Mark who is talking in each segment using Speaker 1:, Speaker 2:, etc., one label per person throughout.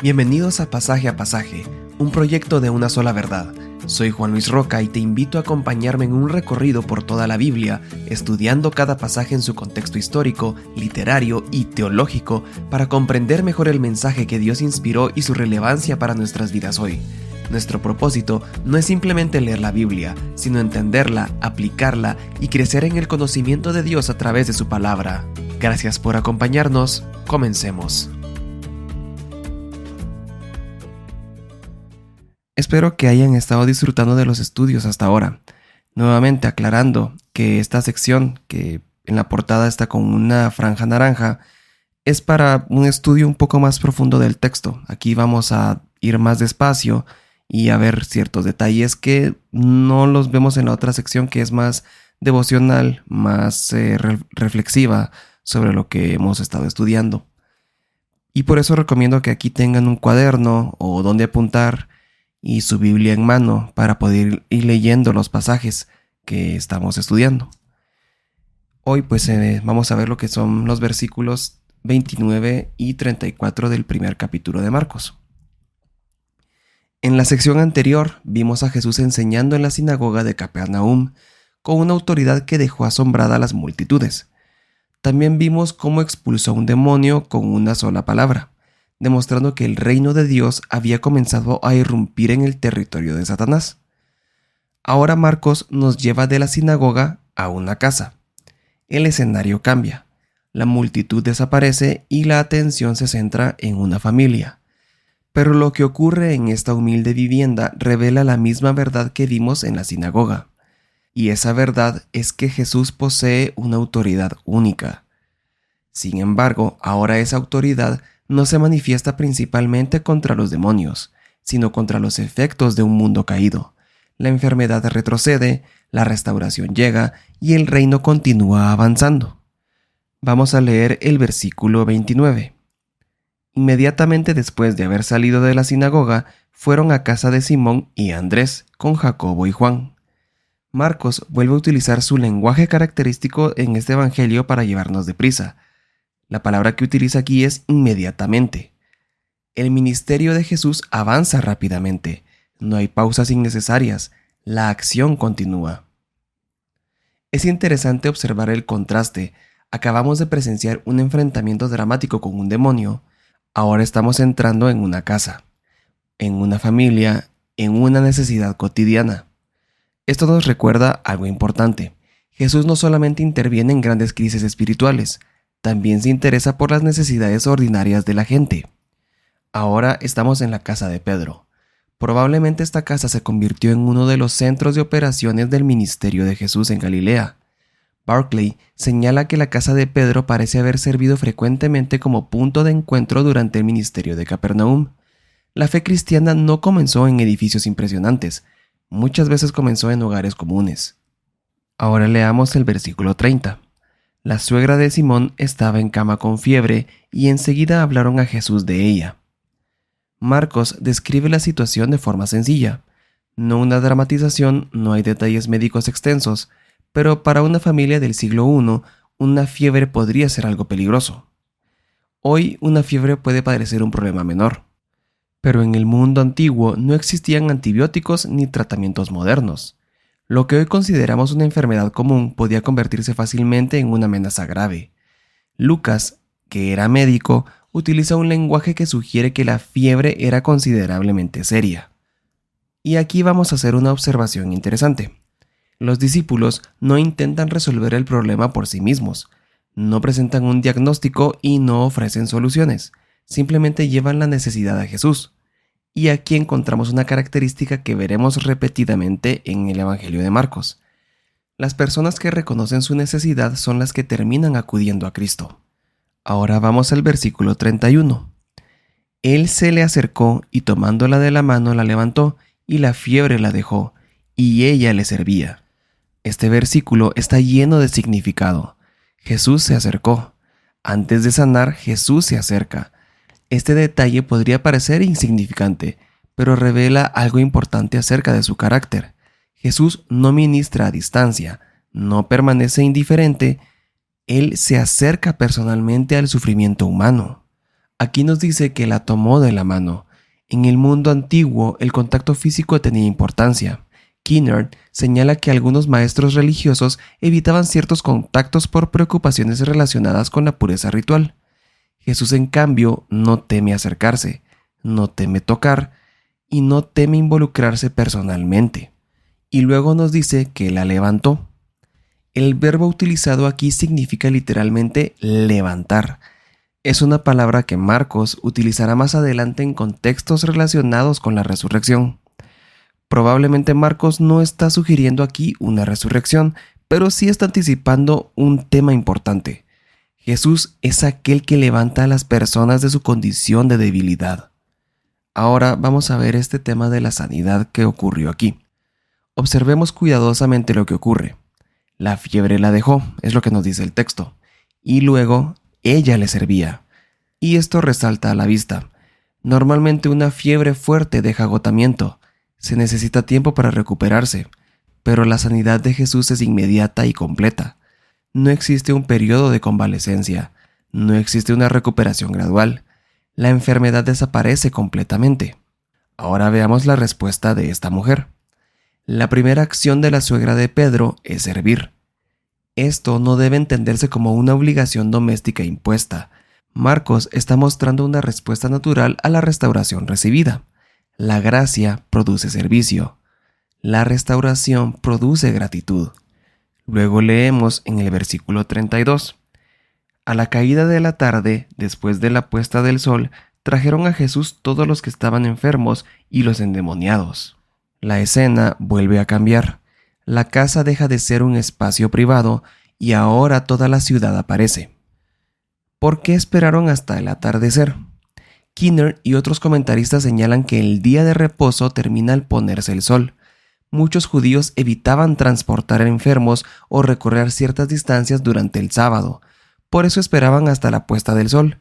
Speaker 1: Bienvenidos a Pasaje, un proyecto de una sola verdad. Soy Juan Luis Roca y te invito a acompañarme en un recorrido por toda la Biblia, estudiando cada pasaje en su contexto histórico, literario y teológico para comprender mejor el mensaje que Dios inspiró y su relevancia para nuestras vidas hoy. Nuestro propósito no es simplemente leer la Biblia, sino entenderla, aplicarla y crecer en el conocimiento de Dios a través de su palabra. Gracias por acompañarnos. Comencemos. Espero que hayan estado disfrutando de los estudios hasta ahora. Nuevamente aclarando que esta sección, que en la portada está con una franja naranja, es para un estudio un poco más profundo del texto. Aquí vamos a ir más despacio y a ver ciertos detalles que no los vemos en la otra sección, que es más devocional, más reflexiva sobre lo que hemos estado estudiando. Y por eso recomiendo que aquí tengan un cuaderno o donde apuntar y su Biblia en mano para poder ir leyendo los pasajes que estamos estudiando. Hoy vamos a ver lo que son los versículos 29 y 34 del primer capítulo de Marcos. En la sección anterior vimos a Jesús enseñando en la sinagoga de Capernaum con una autoridad que dejó asombrada a las multitudes. También vimos cómo expulsó a un demonio con una sola palabra, demostrando que el reino de Dios había comenzado a irrumpir en el territorio de Satanás. Ahora Marcos nos lleva de la sinagoga a una casa. El escenario cambia, la multitud desaparece y la atención se centra en una familia. Pero lo que ocurre en esta humilde vivienda revela la misma verdad que vimos en la sinagoga. Y esa verdad es que Jesús posee una autoridad única. Sin embargo, ahora esa autoridad no se manifiesta principalmente contra los demonios, sino contra los efectos de un mundo caído. La enfermedad retrocede, la restauración llega y el reino continúa avanzando. Vamos a leer el versículo 29. Inmediatamente después de haber salido de la sinagoga, fueron a casa de Simón y Andrés con Jacobo y Juan. Marcos vuelve a utilizar su lenguaje característico en este evangelio para llevarnos deprisa. La palabra que utiliza aquí es inmediatamente. El ministerio de Jesús avanza rápidamente. No hay pausas innecesarias. La acción continúa. Es interesante observar el contraste. Acabamos de presenciar un enfrentamiento dramático con un demonio. Ahora estamos entrando en una casa, en una familia, en una necesidad cotidiana. Esto nos recuerda algo importante. Jesús no solamente interviene en grandes crisis espirituales, también se interesa por las necesidades ordinarias de la gente. Ahora estamos en la casa de Pedro. Probablemente esta casa se convirtió en uno de los centros de operaciones del ministerio de Jesús en Galilea. Barclay señala que la casa de Pedro parece haber servido frecuentemente como punto de encuentro durante el ministerio de Capernaum. La fe cristiana no comenzó en edificios impresionantes, muchas veces comenzó en hogares comunes. Ahora leamos el versículo 30. La suegra de Simón estaba en cama con fiebre y enseguida hablaron a Jesús de ella. Marcos describe la situación de forma sencilla. No una dramatización, no hay detalles médicos extensos, pero para una familia del siglo I, una fiebre podría ser algo peligroso. Hoy una fiebre puede parecer un problema menor, pero en el mundo antiguo no existían antibióticos ni tratamientos modernos. Lo que hoy consideramos una enfermedad común podía convertirse fácilmente en una amenaza grave. Lucas, que era médico, utiliza un lenguaje que sugiere que la fiebre era considerablemente seria. Y aquí vamos a hacer una observación interesante. Los discípulos no intentan resolver el problema por sí mismos, no presentan un diagnóstico y no ofrecen soluciones, simplemente llevan la necesidad a Jesús. Y aquí encontramos una característica que veremos repetidamente en el Evangelio de Marcos. Las personas que reconocen su necesidad son las que terminan acudiendo a Cristo. Ahora vamos al versículo 31. Él se le acercó y tomándola de la mano la levantó y la fiebre la dejó, y ella le servía. Este versículo está lleno de significado. Jesús se acercó. Antes de sanar, Jesús se acerca. Este detalle podría parecer insignificante, pero revela algo importante acerca de su carácter. Jesús no ministra a distancia, no permanece indiferente, Él se acerca personalmente al sufrimiento humano. Aquí nos dice que la tomó de la mano. En el mundo antiguo, el contacto físico tenía importancia. Kinnaird señala que algunos maestros religiosos evitaban ciertos contactos por preocupaciones relacionadas con la pureza ritual. Jesús, en cambio, no teme acercarse, no teme tocar y no teme involucrarse personalmente. Y luego nos dice que la levantó. El verbo utilizado aquí significa literalmente levantar. Es una palabra que Marcos utilizará más adelante en contextos relacionados con la resurrección. Probablemente Marcos no está sugiriendo aquí una resurrección, pero sí está anticipando un tema importante. Jesús es aquel que levanta a las personas de su condición de debilidad. Ahora vamos a ver este tema de la sanidad que ocurrió aquí. Observemos cuidadosamente lo que ocurre. La fiebre la dejó, es lo que nos dice el texto, y luego ella le servía. Y esto resalta a la vista. Normalmente una fiebre fuerte deja agotamiento. Se necesita tiempo para recuperarse, pero la sanidad de Jesús es inmediata y completa. No existe un periodo de convalecencia, no existe una recuperación gradual. La enfermedad desaparece completamente. Ahora veamos la respuesta de esta mujer. La primera acción de la suegra de Pedro es servir. Esto no debe entenderse como una obligación doméstica impuesta. Marcos está mostrando una respuesta natural a la restauración recibida. La gracia produce servicio. La restauración produce gratitud. Luego leemos en el versículo 32. A la caída de la tarde, después de la puesta del sol, trajeron a Jesús todos los que estaban enfermos y los endemoniados. La escena vuelve a cambiar. La casa deja de ser un espacio privado y ahora toda la ciudad aparece. ¿Por qué esperaron hasta el atardecer? Kinnaird y otros comentaristas señalan que el día de reposo termina al ponerse el sol. Muchos judíos evitaban transportar enfermos o recorrer ciertas distancias durante el sábado. Por eso esperaban hasta la puesta del sol.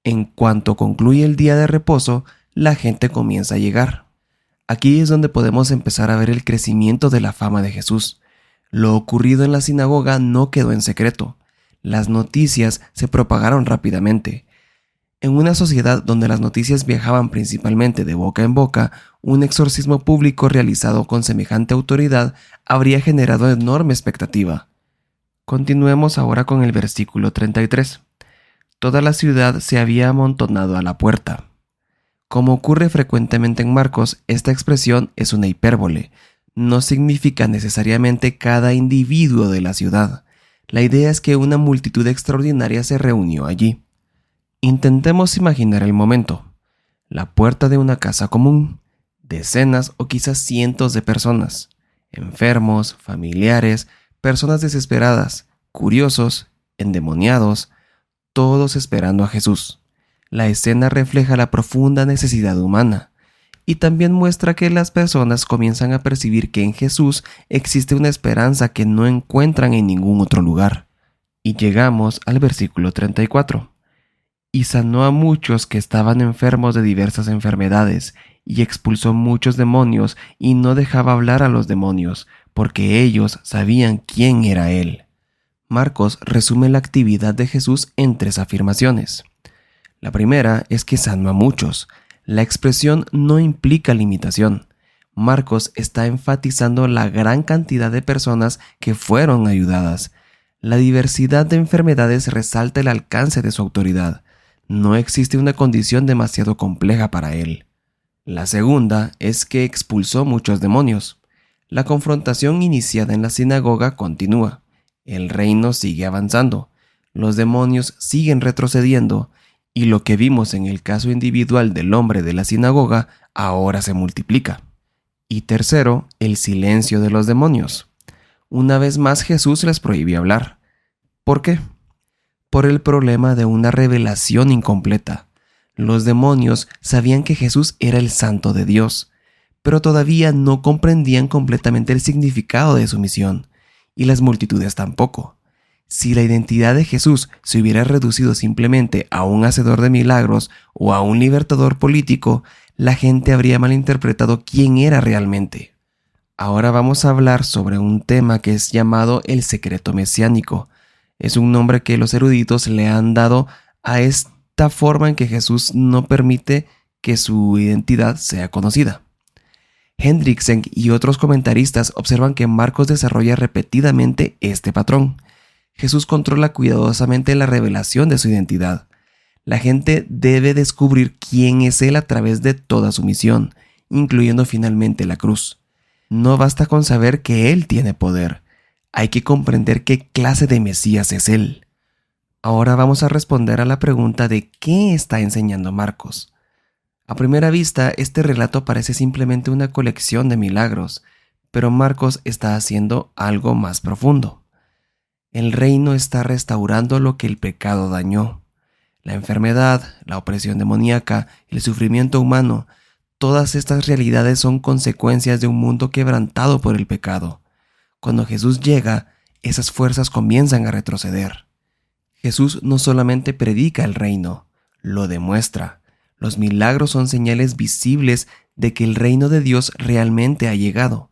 Speaker 1: En cuanto concluye el día de reposo, la gente comienza a llegar. Aquí es donde podemos empezar a ver el crecimiento de la fama de Jesús. Lo ocurrido en la sinagoga no quedó en secreto. Las noticias se propagaron rápidamente. En una sociedad donde las noticias viajaban principalmente de boca en boca, un exorcismo público realizado con semejante autoridad habría generado enorme expectativa. Continuemos ahora con el versículo 33. Toda la ciudad se había amontonado a la puerta. Como ocurre frecuentemente en Marcos, esta expresión es una hipérbole. No significa necesariamente cada individuo de la ciudad. La idea es que una multitud extraordinaria se reunió allí. Intentemos imaginar el momento. La puerta de una casa común, decenas o quizás cientos de personas, enfermos, familiares, personas desesperadas, curiosos, endemoniados, todos esperando a Jesús. La escena refleja la profunda necesidad humana y también muestra que las personas comienzan a percibir que en Jesús existe una esperanza que no encuentran en ningún otro lugar. Y llegamos al versículo 34. Y sanó a muchos que estaban enfermos de diversas enfermedades, y expulsó muchos demonios, y no dejaba hablar a los demonios, porque ellos sabían quién era Él. Marcos resume la actividad de Jesús en 3 afirmaciones. La primera es que sanó a muchos. La expresión no implica limitación. Marcos está enfatizando la gran cantidad de personas que fueron ayudadas. La diversidad de enfermedades resalta el alcance de su autoridad. No existe una condición demasiado compleja para él. La segunda es que expulsó muchos demonios. La confrontación iniciada en la sinagoga continúa. El reino sigue avanzando. Los demonios siguen retrocediendo. Y lo que vimos en el caso individual del hombre de la sinagoga ahora se multiplica. Y tercero, el silencio de los demonios. Una vez más Jesús les prohibió hablar. ¿Por qué? Por el problema de una revelación incompleta. Los demonios sabían que Jesús era el Santo de Dios, pero todavía no comprendían completamente el significado de su misión, y las multitudes tampoco. Si la identidad de Jesús se hubiera reducido simplemente a un hacedor de milagros o a un libertador político, la gente habría malinterpretado quién era realmente. Ahora vamos a hablar sobre un tema que es llamado el secreto mesiánico. Es un nombre que los eruditos le han dado a este cierta forma en que Jesús no permite que su identidad sea conocida. Hendriksen y otros comentaristas observan que Marcos desarrolla repetidamente este patrón. Jesús controla cuidadosamente la revelación de su identidad. La gente debe descubrir quién es Él a través de toda su misión, incluyendo finalmente la cruz. No basta con saber que Él tiene poder. Hay que comprender qué clase de Mesías es Él. Ahora vamos a responder a la pregunta de ¿qué está enseñando Marcos? A primera vista, este relato parece simplemente una colección de milagros, pero Marcos está haciendo algo más profundo. El reino está restaurando lo que el pecado dañó. La enfermedad, la opresión demoníaca, el sufrimiento humano, todas estas realidades son consecuencias de un mundo quebrantado por el pecado. Cuando Jesús llega, esas fuerzas comienzan a retroceder. Jesús no solamente predica el reino, lo demuestra. Los milagros son señales visibles de que el reino de Dios realmente ha llegado.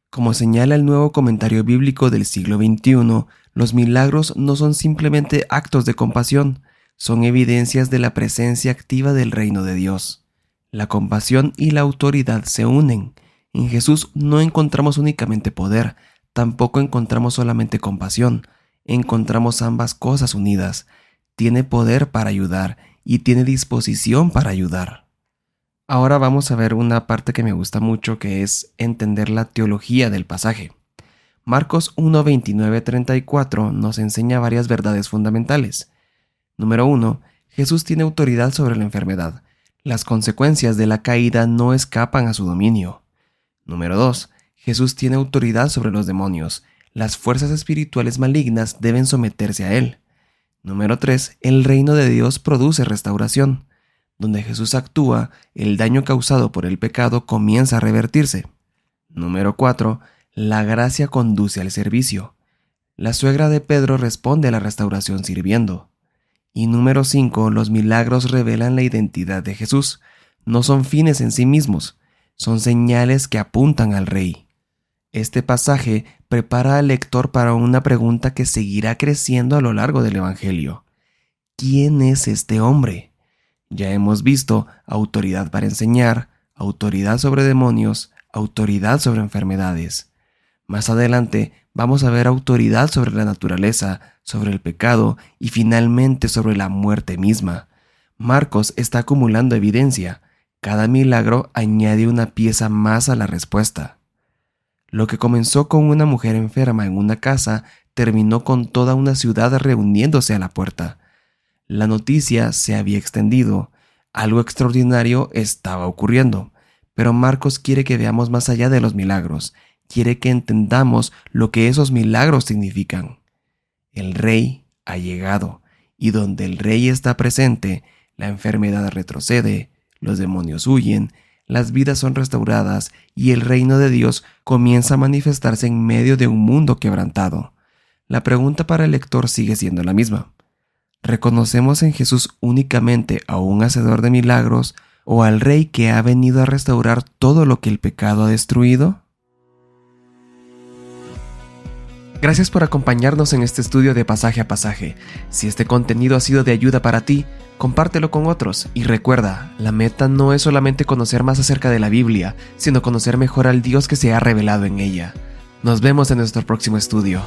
Speaker 1: Como señala el nuevo comentario bíblico del siglo XXI, los milagros no son simplemente actos de compasión, son evidencias de la presencia activa del reino de Dios. La compasión y la autoridad se unen. En Jesús no encontramos únicamente poder, tampoco encontramos solamente compasión, encontramos ambas cosas unidas. Tiene poder para ayudar y tiene disposición para ayudar. Ahora vamos a ver una parte que me gusta mucho, que es entender la teología del pasaje. Marcos 1:29-34 nos enseña varias verdades fundamentales. Número 1. Jesús tiene autoridad sobre la enfermedad. Las consecuencias de la caída no escapan a su dominio. Número 2. Jesús tiene autoridad sobre los demonios. Las fuerzas espirituales malignas deben someterse a él. Número 3. El reino de Dios produce restauración. Donde Jesús actúa, el daño causado por el pecado comienza a revertirse. Número 4. La gracia conduce al servicio. La suegra de Pedro responde a la restauración sirviendo. Y número 5. Los milagros revelan la identidad de Jesús. No son fines en sí mismos, son señales que apuntan al Rey. Este pasaje prepara al lector para una pregunta que seguirá creciendo a lo largo del Evangelio. ¿Quién es este hombre? Ya hemos visto autoridad para enseñar, autoridad sobre demonios, autoridad sobre enfermedades. Más adelante vamos a ver autoridad sobre la naturaleza, sobre el pecado y finalmente sobre la muerte misma. Marcos está acumulando evidencia. Cada milagro añade una pieza más a la respuesta. Lo que comenzó con una mujer enferma en una casa terminó con toda una ciudad reuniéndose a la puerta. La noticia se había extendido. Algo extraordinario estaba ocurriendo. Pero Marcos quiere que veamos más allá de los milagros. Quiere que entendamos lo que esos milagros significan. El Rey ha llegado, y donde el Rey está presente, la enfermedad retrocede, los demonios huyen, las vidas son restauradas y el reino de Dios comienza a manifestarse en medio de un mundo quebrantado. La pregunta para el lector sigue siendo la misma. ¿Reconocemos en Jesús únicamente a un hacedor de milagros o al Rey que ha venido a restaurar todo lo que el pecado ha destruido? Gracias por acompañarnos en este estudio de Pasaje a Pasaje. Si este contenido ha sido de ayuda para ti, compártelo con otros y recuerda, la meta no es solamente conocer más acerca de la Biblia, sino conocer mejor al Dios que se ha revelado en ella. Nos vemos en nuestro próximo estudio.